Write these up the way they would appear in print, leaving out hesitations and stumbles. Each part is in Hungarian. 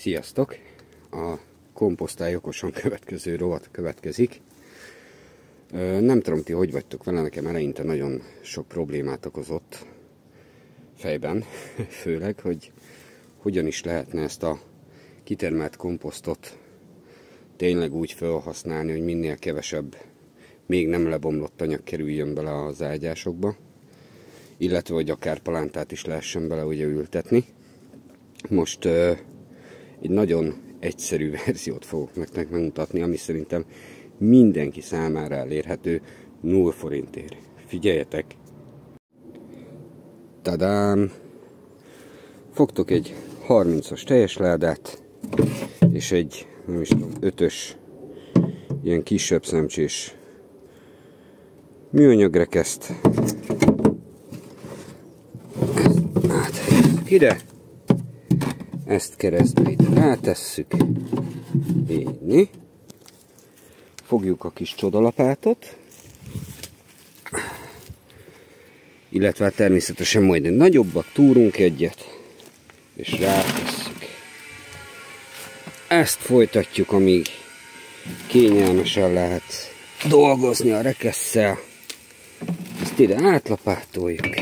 Sziasztok! A komposztály okosan következő rovat következik. Nem tudom, ti hogy vagytok vele, nekem eleinte nagyon sok problémát okozott fejben, főleg, hogy hogyan is lehetne ezt a kitermelt komposztot tényleg úgy felhasználni, hogy minél kevesebb, még nem lebomlott anyag kerüljön bele az ágyásokba, illetve hogy akár palántát is lehessen bele ugye ültetni. Most egy nagyon egyszerű verziót fogok nektek megmutatni, ami szerintem mindenki számára elérhető 0 forintért. Figyeljetek! Tadám! Fogtok egy 30-as teljes ládát, és egy, nem is tudom, 5-ös ilyen kisebb szemcsés műanyagrekeszt. Áthelyezzük ide. Ezt keresztbe ide rátesszük. Így. Fogjuk a kis csodalapátot. Illetve természetesen majd egy nagyobbat túrunk egyet. És rátesszük. Ezt folytatjuk, amíg kényelmesen lehet dolgozni a rekesszel. Ezt ide átlapátoljuk.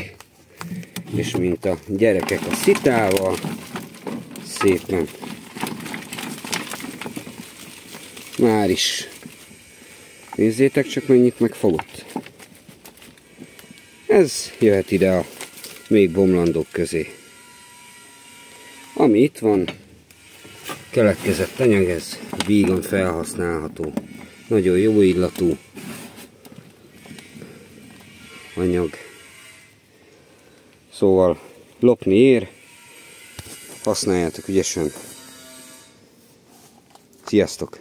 És mint a gyerekek a szitával, szépen már is nézzétek csak mennyit megfogott. Ez jöhet ide a még bomlandók közé. Ami itt van, keletkezett anyag, ez vígan felhasználható, nagyon jó illatú anyag. Szóval lopni ér, használjátok ügyesen. Sziasztok!